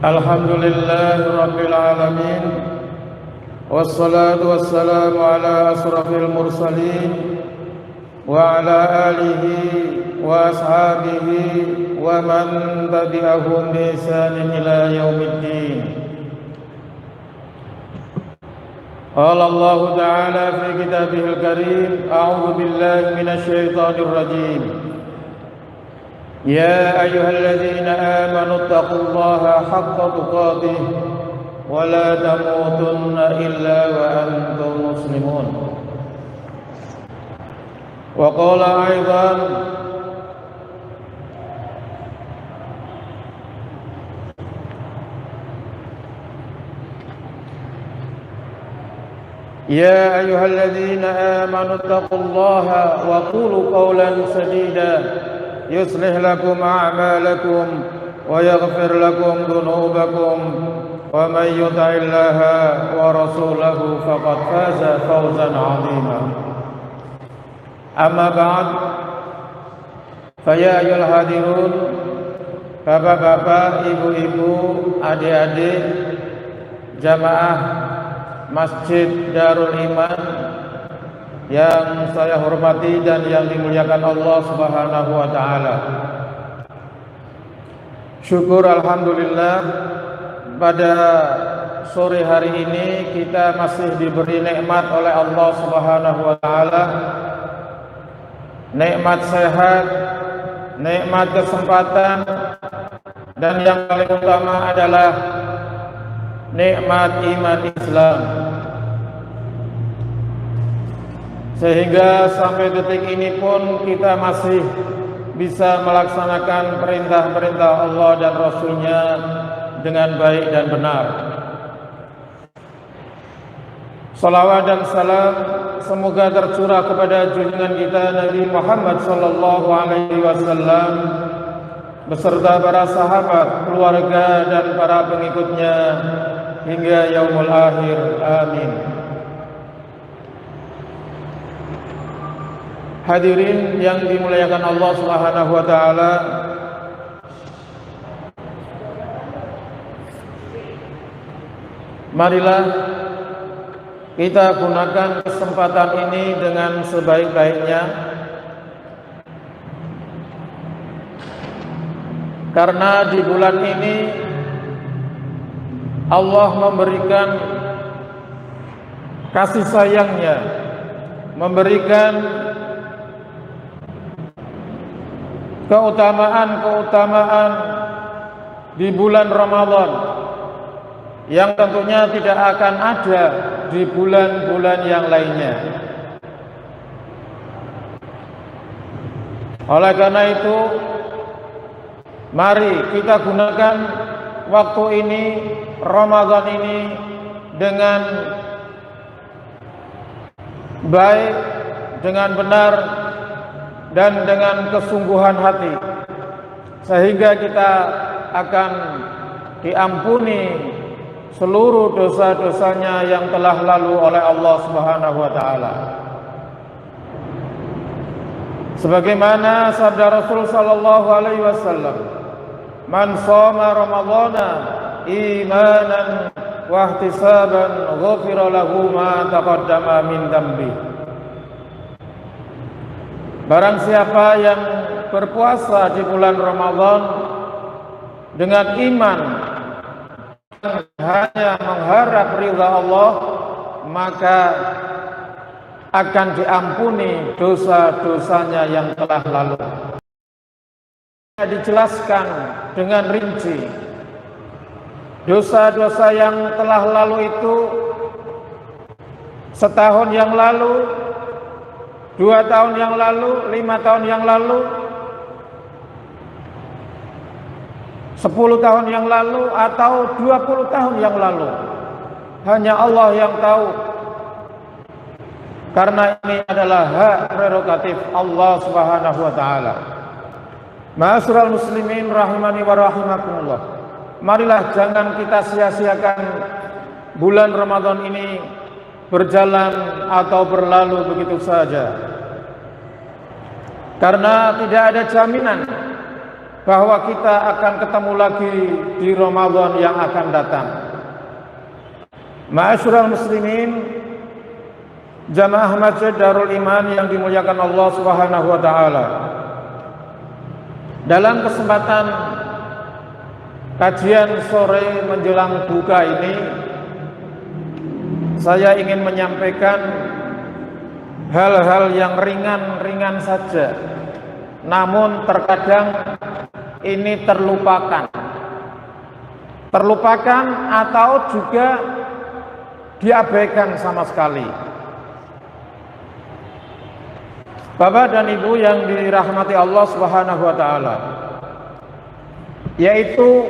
Alhamdulillahi Rabbil Alamin, wassalatu wassalamu ala asrafil mursalin wa ala alihi wa ashabihi wa man tabi'ahum bi ihsanin ila yaumiddin. Qala Allah Ta'ala fi kitabihil karim, a'udzu billahi minasy syaithanir rajim. يا أيها الذين آمنوا اتقوا الله حق تقاته ولا تموتن إلا وأنتم مسلمون. وقال أيضا يا أيها الذين آمنوا اتقوا الله وقولوا قولا سديدا يصلح لكم أعمالكم ويغفر لكم ذنوبكم ومن يطع الله ورسوله فقد فاز فوزا عظيما. أما بعد فيا أيها الحاضرون, bapak-bapak, ibu-ibu, adik-adik jamaah Masjid Darul Iman yang saya hormati dan yang dimuliakan Allah Subhanahu wa Ta'ala. Syukur alhamdulillah, pada sore hari ini kita masih diberi nikmat oleh Allah Subhanahu wa Ta'ala, nikmat sehat, nikmat kesempatan, dan yang paling utama adalah nikmat iman Islam. Sehingga sampai detik ini pun kita masih bisa melaksanakan perintah-perintah Allah dan Rasul-Nya dengan baik dan benar. Salawat dan salam semoga tercurah kepada junjungan kita Nabi Muhammad sallallahu alaihi wasallam beserta para sahabat, keluarga dan para pengikutnya hingga yaumul akhir. Amin. Hadirin yang dimuliakan Allah Subhanahu wa Ta'ala, marilah kita gunakan kesempatan ini dengan sebaik-baiknya, karena di bulan ini Allah memberikan kasih sayangnya, memberikan keutamaan-keutamaan di bulan Ramadan yang tentunya tidak akan ada di bulan-bulan yang lainnya. Oleh karena itu, mari kita gunakan waktu ini, Ramadan ini, dengan baik, dengan benar, dan dengan kesungguhan hati, sehingga kita akan diampuni seluruh dosa-dosanya yang telah lalu oleh Allah Subhanahu wa Ta'ala. Sebagaimana sabda Rasul sallallahu alaihi wasallam, "Man shoma Ramadhana imanan wa ihtisaban ghufira lahu ma taqaddama min dhanbi." Barang siapa yang berpuasa di bulan Ramadan dengan iman dan hanya mengharap ridha Allah, maka akan diampuni dosa-dosanya yang telah lalu. Dijelaskan dengan rinci dosa-dosa yang telah lalu itu setahun yang lalu, 2 tahun yang lalu, 5 tahun yang lalu, 10 tahun yang lalu, atau 20 tahun yang lalu. Hanya Allah yang tahu, karena ini adalah hak prerogatif Allah Subhanahu wa Ta'ala. Ma'asyiral muslimin rahimani wa rahimakumullah, marilah jangan kita sia-siakan bulan Ramadan ini berjalan atau berlalu begitu saja, karena tidak ada jaminan bahwa kita akan ketemu lagi di Ramadan yang akan datang. Ma'asyiral muslimin, jamaah Masjid Darul Iman yang dimuliakan Allah Subhanahu wa taala. Dalam kesempatan kajian sore menjelang buka ini, saya ingin menyampaikan hal-hal yang ringan-ringan saja, namun terkadang ini terlupakan atau juga diabaikan sama sekali. Bapak dan Ibu yang dirahmati Allah Subhanahu wa taala, yaitu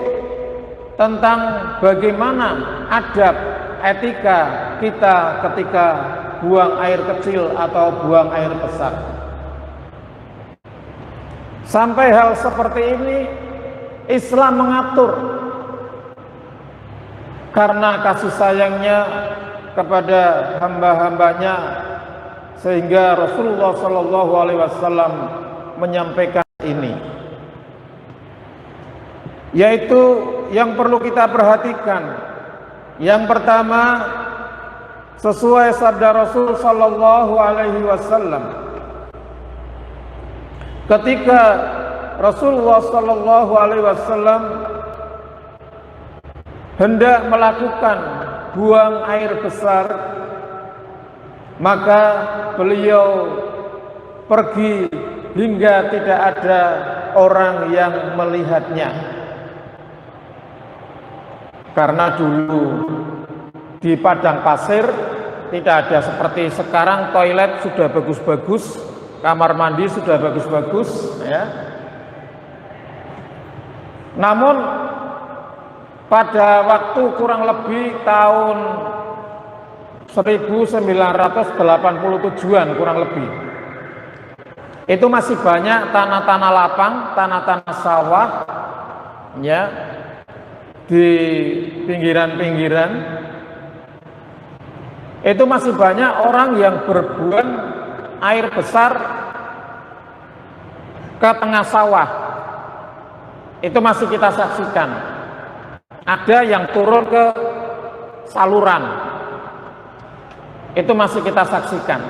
tentang bagaimana adab etika kita ketika buang air kecil atau buang air besar. Sampai hal seperti ini Islam mengatur karena kasih sayangnya kepada hamba-hambanya, sehingga Rasulullah Shallallahu Alaihi Wasallam menyampaikan ini, yaitu yang perlu kita perhatikan. Yang pertama, sesuai sabda Rasul Shallallahu Alaihi Wasallam, ketika Rasulullah Shallallahu Alaihi Wasallam hendak melakukan buang air besar, maka beliau pergi hingga tidak ada orang yang melihatnya. Karena dulu di padang pasir tidak ada seperti sekarang, toilet sudah bagus-bagus, kamar mandi sudah bagus-bagus, ya. Namun pada waktu kurang lebih tahun 1987-an kurang lebih, itu masih banyak tanah-tanah lapang, tanah-tanah sawah, ya, di pinggiran-pinggiran. Itu masih banyak orang yang berbuang air besar ke tengah sawah. Itu masih kita saksikan. Ada yang turun ke saluran. Itu masih kita saksikan.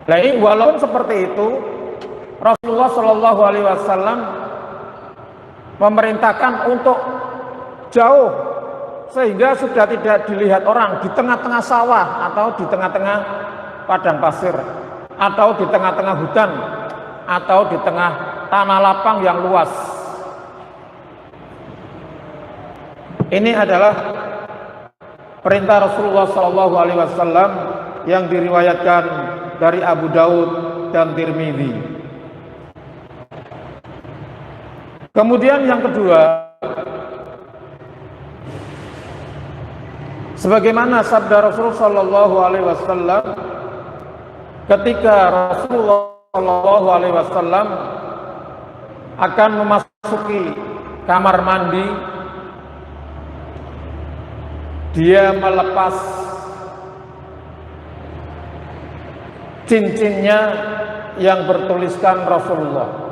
Nah, ini walaupun seperti itu, Rasulullah Shallallahu Alaihi Wasallam memerintahkan untuk jauh, sehingga sudah tidak dilihat orang di tengah-tengah sawah atau di tengah-tengah padang pasir atau di tengah-tengah hutan atau di tengah tanah lapang yang luas. Ini adalah perintah Rasulullah SAW yang diriwayatkan dari Abu Daud dan Tirmidzi. Kemudian yang kedua, sebagaimana sabda Rasulullah SAW ketika Rasulullah SAW akan memasuki kamar mandi, dia melepas cincinnya yang bertuliskan Rasulullah.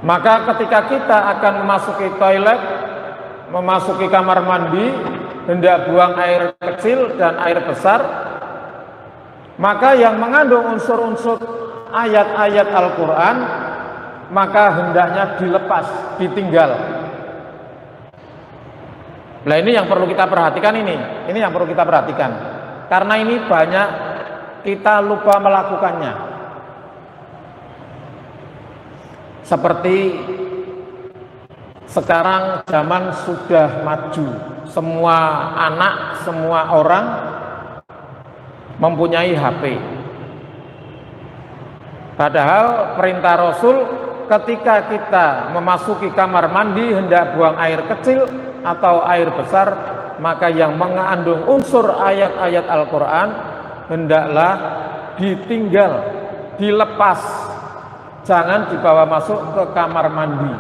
Maka ketika kita akan memasuki toilet, memasuki kamar mandi, hendak buang air kecil dan air besar, maka yang mengandung unsur-unsur ayat-ayat Al-Quran, maka hendaknya dilepas, ditinggal. Nah, ini yang perlu kita perhatikan, ini yang perlu kita perhatikan, karena ini banyak kita lupa melakukannya. Seperti sekarang zaman sudah maju, semua anak, semua orang mempunyai HP. Padahal perintah Rasul ketika kita memasuki kamar mandi hendak buang air kecil atau air besar, maka yang mengandung unsur ayat-ayat Al-Quran hendaklah ditinggal, dilepas, jangan dibawa masuk ke kamar mandi.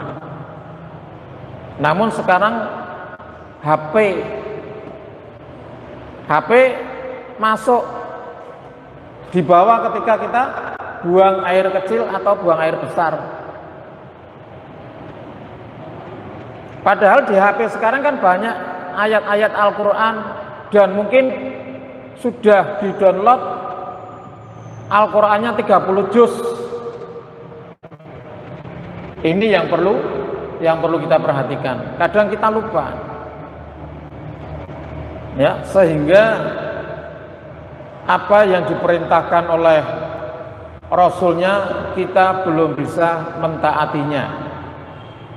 Namun sekarang HP masuk dibawa ketika kita buang air kecil atau buang air besar. Padahal di HP sekarang kan banyak ayat-ayat Al-Quran dan mungkin sudah di-download Al-Qurannya 30 juz. Ini yang perlu kita perhatikan. Kadang kita lupa. Ya, sehingga apa yang diperintahkan oleh Rasulnya kita belum bisa mentaatinya.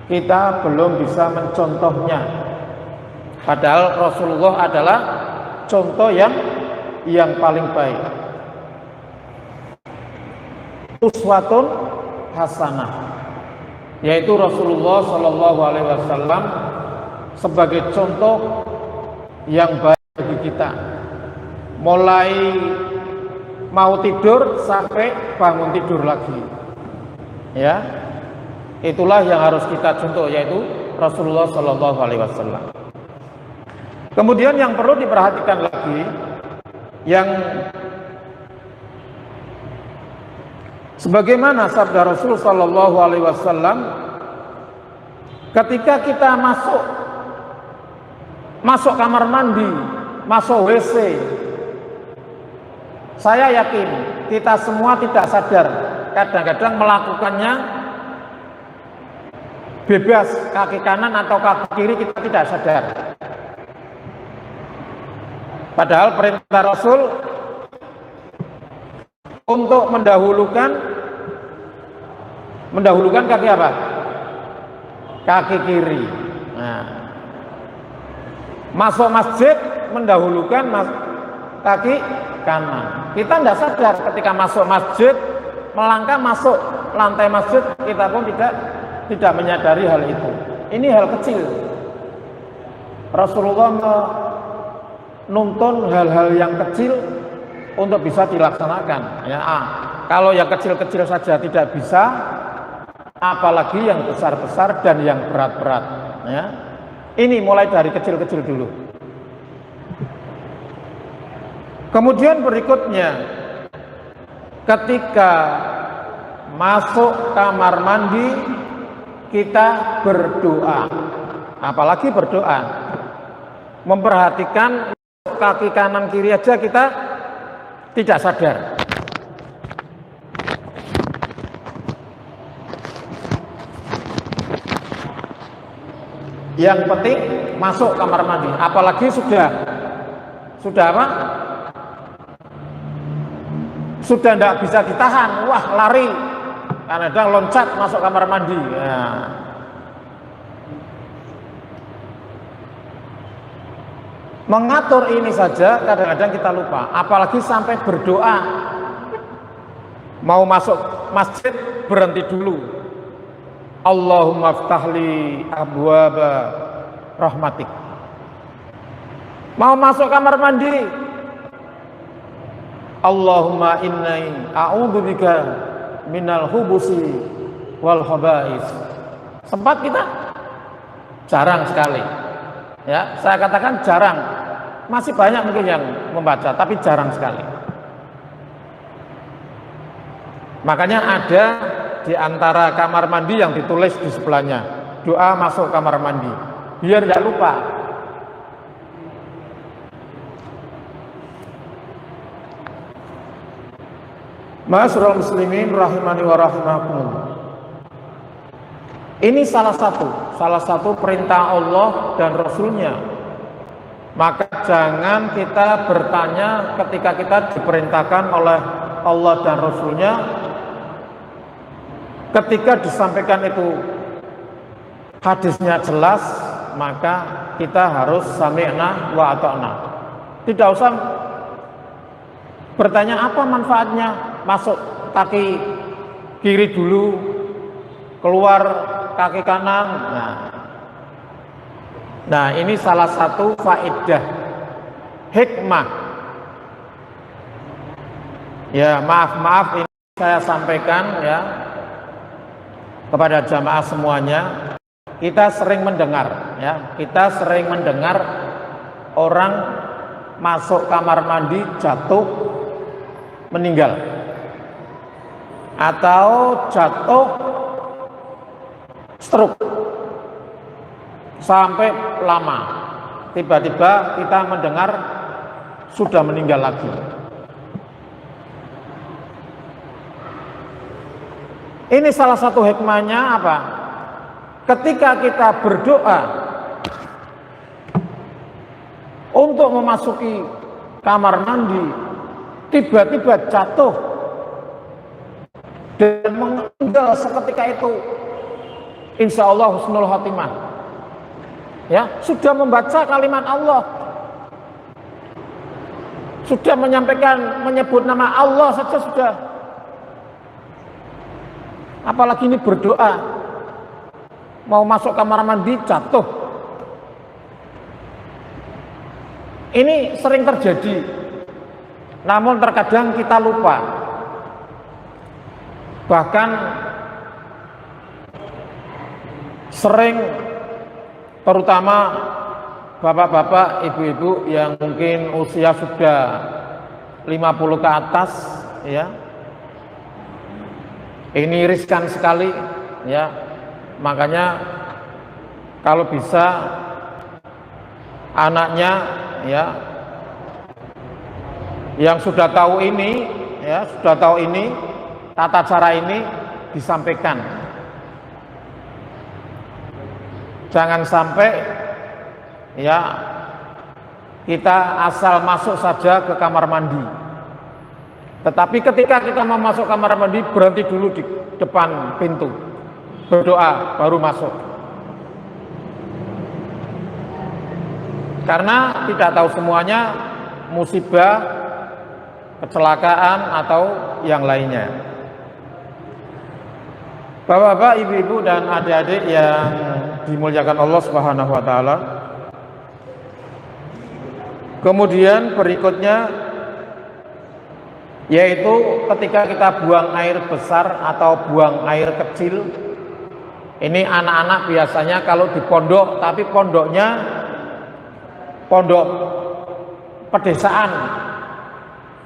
Kita belum bisa mencontohnya. Padahal Rasulullah adalah contoh yang paling baik. Uswatun hasanah, yaitu Rasulullah Shallallahu Alaihi Wasallam sebagai contoh yang baik bagi kita. Mulai mau tidur sampai bangun tidur lagi. Ya. Itulah yang harus kita contoh, yaitu Rasulullah Shallallahu Alaihi Wasallam. Kemudian yang perlu diperhatikan lagi, yang sebagaimana sabda Rasul Shallallahu Alaihi Wasallam, ketika kita masuk kamar mandi, masuk WC, saya yakin kita semua tidak sadar, kadang-kadang melakukannya bebas, kaki kanan atau kaki kiri kita tidak sadar. Padahal perintah Rasul untuk mendahulukan kaki apa? Kaki kiri. Nah, masuk masjid mendahulukan kaki kanan. Kita tidak sadar ketika masuk masjid, melangkah masuk lantai masjid, kita pun tidak menyadari hal itu. Ini hal kecil. Rasulullah menuntun hal-hal yang kecil untuk bisa dilaksanakan. Ya, kalau yang kecil-kecil saja tidak bisa, apalagi yang besar-besar dan yang berat-berat. Ya, ini mulai dari kecil-kecil dulu. Kemudian berikutnya, ketika masuk kamar mandi, kita berdoa, apalagi berdoa, memperhatikan kaki kanan kiri aja kita tidak sadar. Yang penting masuk kamar mandi, apalagi sudah apa? Sudah tidak bisa ditahan, wah lari, kadang loncat masuk kamar mandi. Ya. Mengatur ini saja kadang-kadang kita lupa, apalagi sampai berdoa. Mau masuk masjid berhenti dulu. Allahumma ftahli abwaba rahmatik. Mau masuk kamar mandi, Allahumma inni a'udzubika minal hubusi wal khaba'is. Sempat kita? Jarang sekali. Ya, saya katakan jarang. Masih banyak mungkin yang membaca, tapi jarang sekali. Makanya ada di antara kamar mandi yang ditulis di sebelahnya, doa masuk kamar mandi, biar tidak lupa. Ma'asyiral muslimin rahimani wa rahimakumullah. Ini salah satu perintah Allah dan Rasulnya. Maka jangan kita bertanya ketika kita diperintahkan oleh Allah dan Rasulnya, ketika disampaikan itu hadisnya jelas, maka kita harus sami'na wa ata'na. Tidak usah bertanya apa manfaatnya, masuk kaki kiri dulu, keluar kaki kanan. Nah, ini salah satu faedah hikmah. Ya, maaf ini saya sampaikan ya kepada jamaah semuanya. Kita sering mendengar orang masuk kamar mandi jatuh meninggal. atau jatuh stroke sampai lama, tiba-tiba kita mendengar sudah meninggal lagi. Ini salah satu hikmahnya apa? Ketika kita berdoa untuk memasuki kamar mandi, tiba-tiba jatuh dan meninggal seketika itu, insya Allah husnul khotimah. Ya, sudah membaca kalimat Allah, sudah menyampaikan, menyebut nama Allah saja sudah. Apalagi ini berdoa, mau masuk kamar mandi jatuh. Ini sering terjadi, namun terkadang kita lupa. Bahkan sering, terutama bapak-bapak, ibu-ibu yang mungkin usia sudah 50 ke atas, ya, ini riskan sekali, ya. Makanya kalau bisa anaknya, ya, yang sudah tahu ini, ya, sudah tahu ini tata cara ini disampaikan. Jangan sampai, ya, kita asal masuk saja ke kamar mandi, tetapi ketika kita mau masuk kamar mandi berhenti dulu di depan pintu, berdoa baru masuk. Karena tidak tahu semuanya, musibah, kecelakaan atau yang lainnya. Bapak-bapak, ibu-ibu dan adik-adik yang dimuliakan Allah Subhanahu wa taala. Kemudian berikutnya yaitu ketika kita buang air besar atau buang air kecil. Ini anak-anak biasanya kalau di pondok, tapi pondoknya pondok pedesaan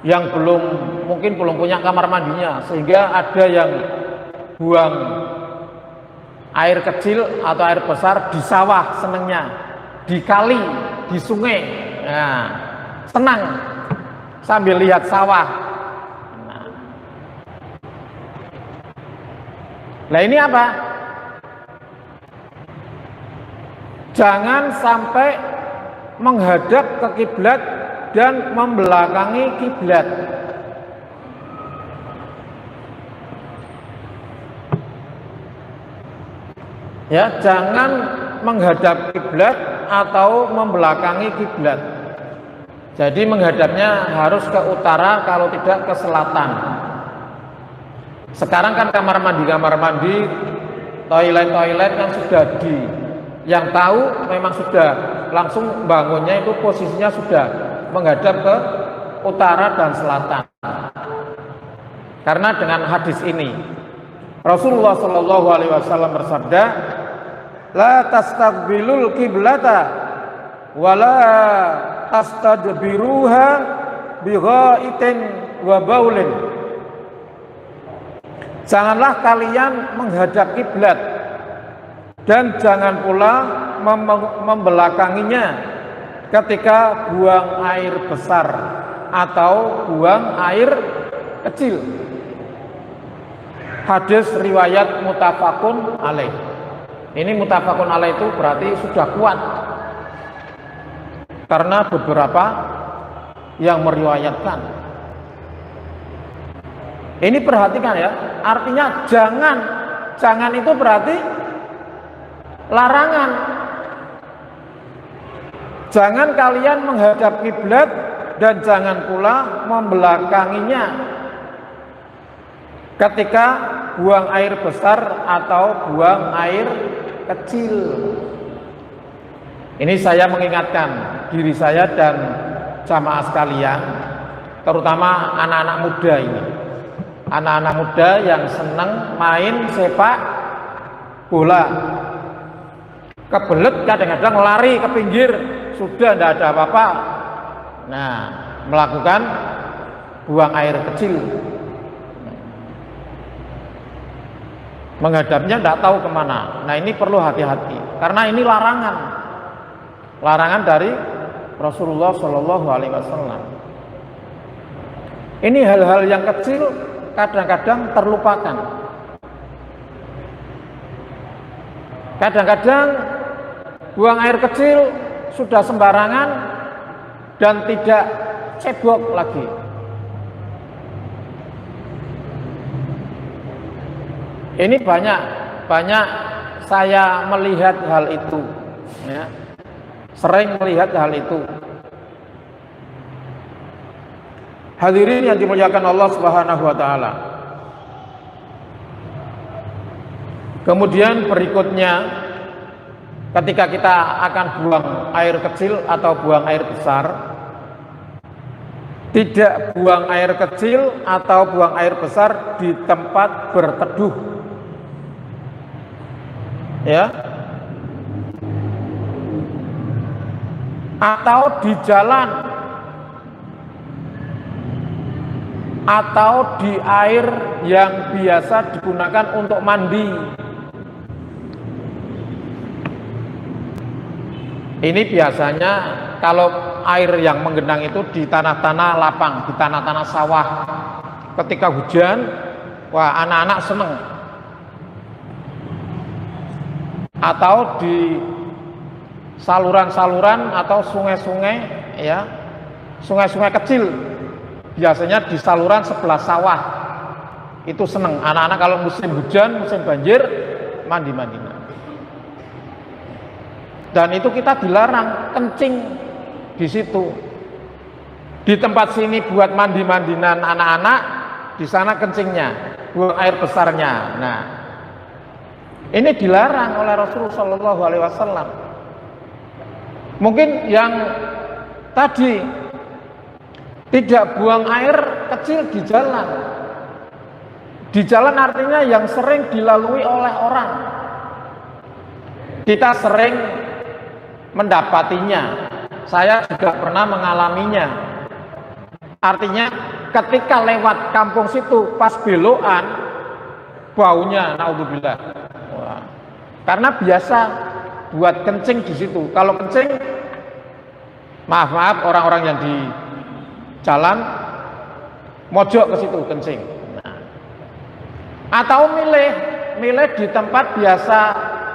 yang mungkin belum punya kamar mandinya, sehingga ada yang buang air kecil atau air besar di sawah senengnya, di kali, di sungai, nah, senang sambil lihat sawah. Nah ini apa? Jangan sampai menghadap ke kiblat dan membelakangi kiblat. Ya, jangan menghadap kiblat atau membelakangi kiblat. Jadi menghadapnya harus ke utara, kalau tidak ke selatan. Sekarang kan kamar mandi, toilet kan sudah yang tahu memang sudah langsung bangunnya itu posisinya sudah menghadap ke utara dan selatan. Karena dengan hadis ini Rasulullah Shallallahu Alaihi Wasallam bersabda, la tastaqbilul kiblata wala tastadbiruha bighaitin wa baulin. Janganlah kalian menghadap kiblat dan jangan pula membelakanginya ketika buang air besar atau buang air kecil. Hadis riwayat muttafaqun alaih. Ini muttafaqun alaih itu berarti sudah kuat, karena beberapa yang meriwayatkan. Ini perhatikan ya, artinya jangan itu berarti larangan. Jangan kalian menghadap kiblat dan jangan pula membelakanginya ketika buang air besar atau buang air kecil. Ini saya mengingatkan diri saya dan jamaah sekalian, terutama anak-anak muda ini. Anak-anak muda yang senang main sepak bola, kebelet kadang-kadang lari ke pinggir, sudah tidak ada apa-apa. Nah, melakukan buang air kecil. menghadapnya tidak tahu kemana. Nah, ini perlu hati-hati karena ini larangan dari Rasulullah Shallallahu Alaihi Wasallam. Ini hal-hal yang kecil kadang-kadang terlupakan. Kadang-kadang buang air kecil sudah sembarangan dan tidak cebok lagi. Ini banyak saya melihat hal itu, ya. Sering melihat hal itu. Hadirin yang dimuliakan Allah Subhanahu wa taala. Kemudian berikutnya, ketika kita akan buang air kecil atau buang air besar, tidak buang air kecil atau buang air besar di tempat berteduh, ya, atau di jalan, atau di air yang biasa digunakan untuk mandi. Ini biasanya kalau air yang menggenang itu di tanah-tanah lapang, di tanah-tanah sawah. Ketika hujan, wah, anak-anak seneng. Atau di saluran-saluran atau sungai-sungai, ya, sungai-sungai kecil. Biasanya di saluran sebelah sawah. Itu seneng. Anak-anak kalau musim hujan, musim banjir, mandi-mandi. Dan itu kita dilarang kencing di situ. Di tempat sini buat mandi-mandinan anak-anak, di sana kencingnya, buang air besarnya. Nah, ini dilarang oleh Rasulullah Shallallahu Alaihi Wasallam. Mungkin yang tadi tidak buang air kecil di jalan. Di jalan artinya yang sering dilalui oleh orang. Kita sering mendapatinya. Saya juga pernah mengalaminya. Artinya ketika lewat kampung situ pas belokan, baunya naudzubillah. Karena biasa buat kencing di situ. Kalau kencing, maaf orang-orang yang di jalan mojok ke situ kencing. Nah. Atau milih di tempat biasa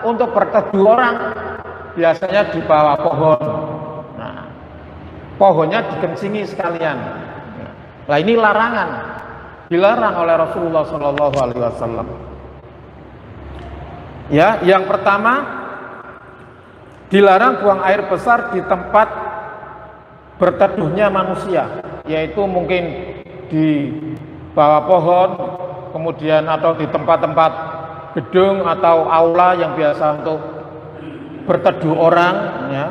untuk berteduh orang. Biasanya di bawah pohon. Nah, pohonnya dikencingi sekalian. Nah, ini larangan, dilarang oleh Rasulullah Shallallahu Alaihi Wasallam. Ya, yang pertama dilarang buang air besar di tempat berteduhnya manusia, yaitu mungkin di bawah pohon, kemudian atau di tempat-tempat gedung atau aula yang biasa untuk berteduh orang, ya.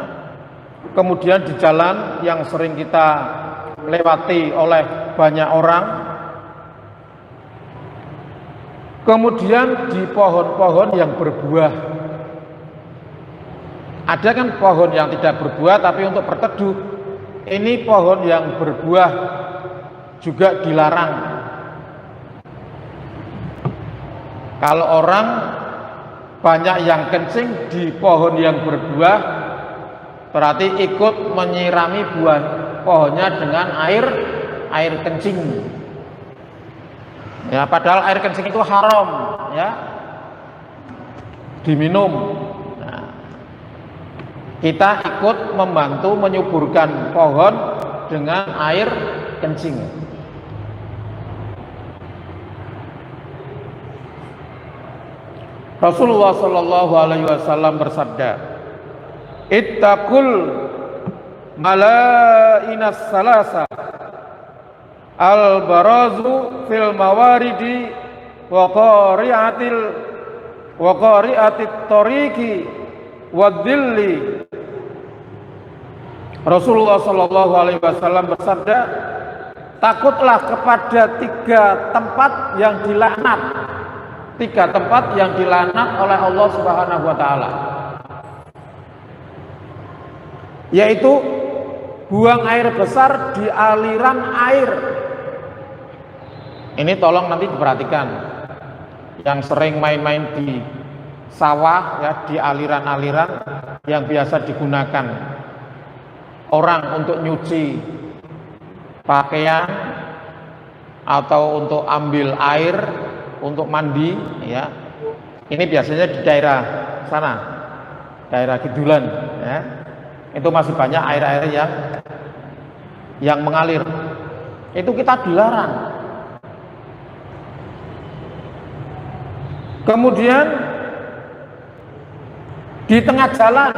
Kemudian di jalan yang sering kita lewati oleh banyak orang. Kemudian di pohon-pohon yang berbuah. Ada kan pohon yang tidak berbuah tapi untuk berteduh. Ini pohon yang berbuah juga dilarang. Kalau orang banyak yang kencing di pohon yang berbuah, berarti ikut menyirami buah pohonnya dengan air kencing. Ya, padahal air kencing itu haram, ya, diminum. Nah, kita ikut membantu menyuburkan pohon dengan air kencing. Rasulullah Shallallahu Alaihi Wasallam bersabda, "Ittaqul malainas salasa, al-barazu fil mawaridi wa qari'atit tariqi wadhilli." Rasulullah Shallallahu Alaihi Wasallam bersabda, takutlah kepada tiga tempat yang dilaknat. Tiga tempat yang dilaknat oleh Allah Subhanahu wa taala. Yaitu buang air besar di aliran air. Ini tolong nanti diperhatikan. yang sering main-main di sawah ya, di aliran-aliran yang biasa digunakan orang untuk nyuci pakaian atau untuk ambil air untuk mandi ya. Ini biasanya di daerah sana, daerah Kidulan ya. Itu masih banyak air-air yang mengalir. Itu kita dilarang. Kemudian di tengah jalan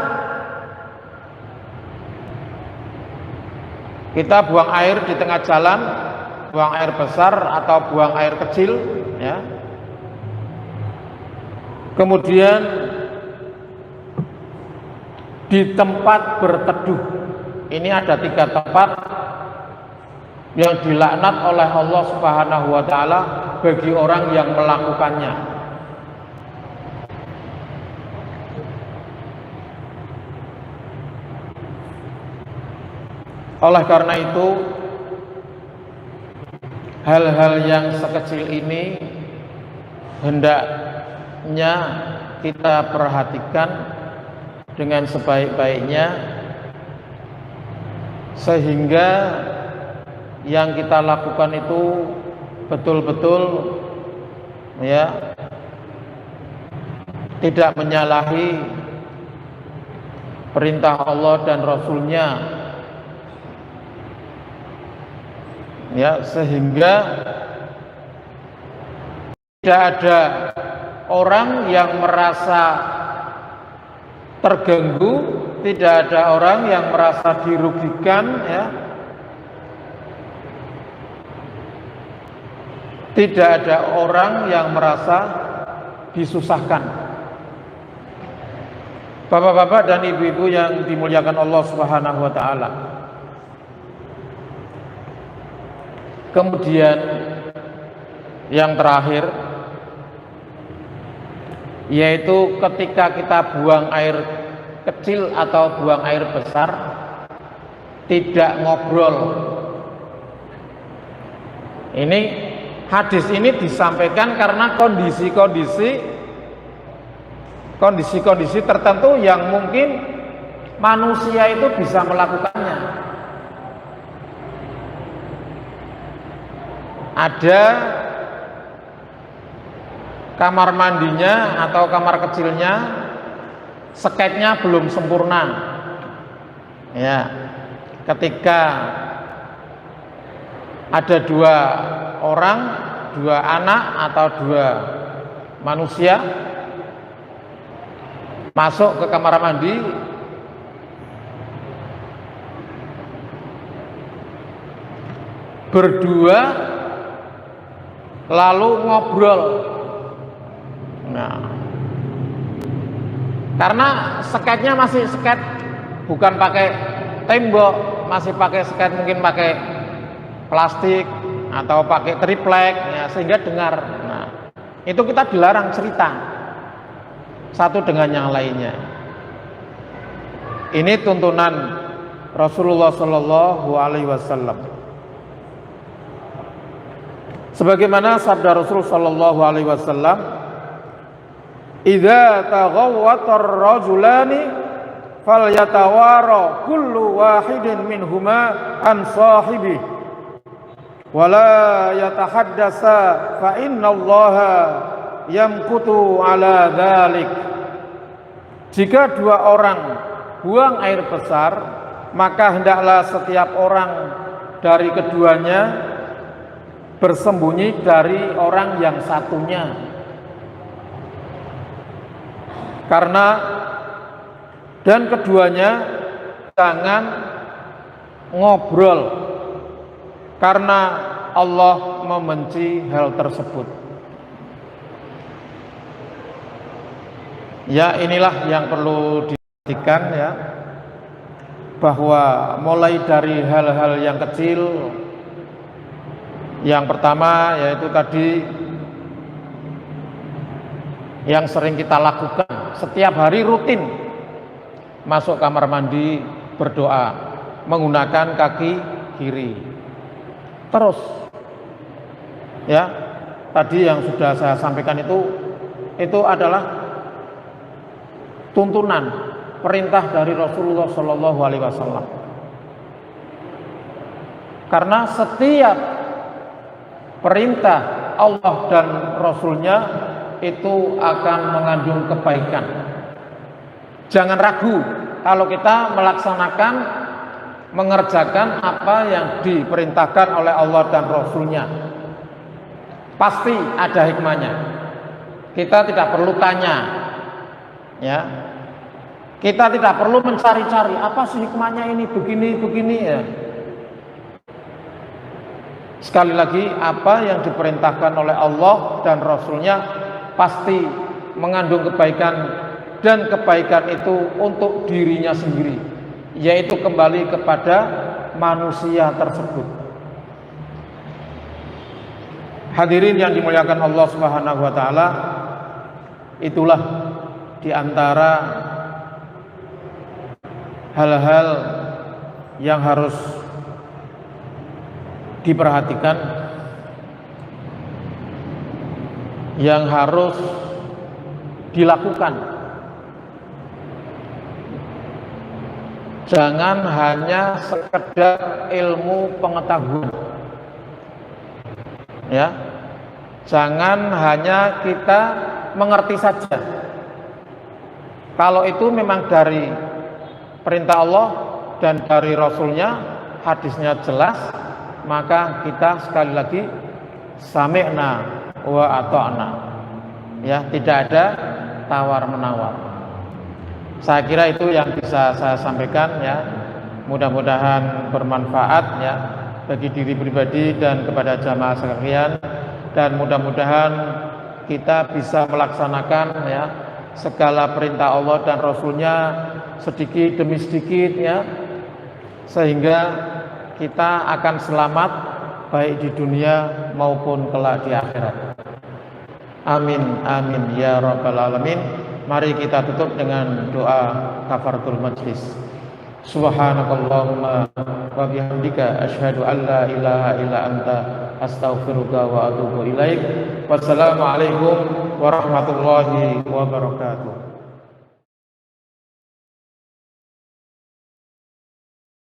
kita buang air di tengah jalan, buang air besar atau buang air kecil ya. Kemudian di tempat berteduh, ini ada 3 tempat yang dilaknat oleh Allah Subhanahu wa taala bagi orang yang melakukannya. Oleh karena itu, hal-hal yang sekecil ini hendaknya kita perhatikan dengan sebaik-baiknya, sehingga yang kita lakukan itu betul-betul ya tidak menyalahi perintah Allah dan Rasulnya ya, sehingga tidak ada orang yang merasa terganggu, tidak ada orang yang merasa dirugikan ya, tidak ada orang yang merasa disusahkan. Bapak-bapak dan ibu-ibu yang dimuliakan Allah Subhanahu wa taala. Kemudian yang terakhir, yaitu ketika kita buang air kecil atau buang air besar, tidak ngobrol. Ini hadis ini disampaikan karena kondisi-kondisi tertentu yang mungkin manusia itu bisa melakukannya. Ada kamar mandinya atau kamar kecilnya, sketnya belum sempurna ya. Ketika ada 2 orang, 2 anak atau 2 manusia masuk ke kamar mandi, berdua lalu ngobrol. Nah, karena sketnya masih sket, bukan pakai tembok, masih pakai sket, mungkin pakai plastik atau pakai triplek ya, sehingga dengar. Nah, itu kita dilarang cerita satu dengan yang lainnya. Ini tuntunan Rasulullah Shallallahu Alaihi Wasallam. Sebagaimana sabda Rasul Shallallahu Alaihi Wasallam, "Idza taghawwatar rajulani falyatawara kullu wahidin minhuma an sahibi wa la yatahaddasa fa innallaha yamkutu ala dzalik." Jika 2 orang buang air besar, maka hendaklah setiap orang dari keduanya bersembunyi dari orang yang satunya, karena dan keduanya jangan ngobrol, karena Allah membenci hal tersebut. Ya, inilah yang perlu diperhatikan ya, bahwa mulai dari hal-hal yang kecil. Yang pertama yaitu tadi yang sering kita lakukan setiap hari, rutin masuk kamar mandi berdoa menggunakan kaki kiri terus ya. tadi yang sudah saya sampaikan itu adalah tuntunan perintah dari Rasulullah Shallallahu Alaihi Wasallam. Karena setiap perintah Allah dan Rasulnya itu akan mengandung kebaikan. Jangan ragu kalau kita melaksanakan, mengerjakan apa yang diperintahkan oleh Allah dan Rasulnya. Pasti ada hikmahnya. Kita tidak perlu tanya, ya. Kita tidak perlu mencari-cari apa sih hikmahnya ini begini ya. Sekali lagi, apa yang diperintahkan oleh Allah dan Rasulnya pasti mengandung kebaikan, dan kebaikan itu untuk dirinya sendiri, yaitu kembali kepada manusia tersebut. Hadirin yang dimuliakan Allah Subhanahu wa taala, itulah di antara hal-hal yang harus diperhatikan, yang harus dilakukan. Jangan hanya sekedar ilmu pengetahuan, ya. Jangan hanya kita mengerti saja. Kalau itu memang dari perintah Allah dan dari Rasulnya, hadisnya jelas, maka kita sekali lagi sami'na wa ata'na, ya, tidak ada tawar menawar. Saya kira itu yang bisa saya sampaikan, ya. Mudah-mudahan bermanfaat, ya, bagi diri pribadi dan kepada jamaah sekalian, dan mudah-mudahan kita bisa melaksanakan, ya, segala perintah Allah dan Rasulnya sedikit demi sedikit, ya, sehingga kita akan selamat baik di dunia maupun kelak di akhirat. Amin amin ya rabbal alamin. Mari kita tutup dengan doa kafaratul majlis. Subhanakallahumma wa bihamdika asyhadu an la ilaha illa anta astaghfiruka wa atubu ilaik. Wassalamualaikum warahmatullahi wabarakatuh.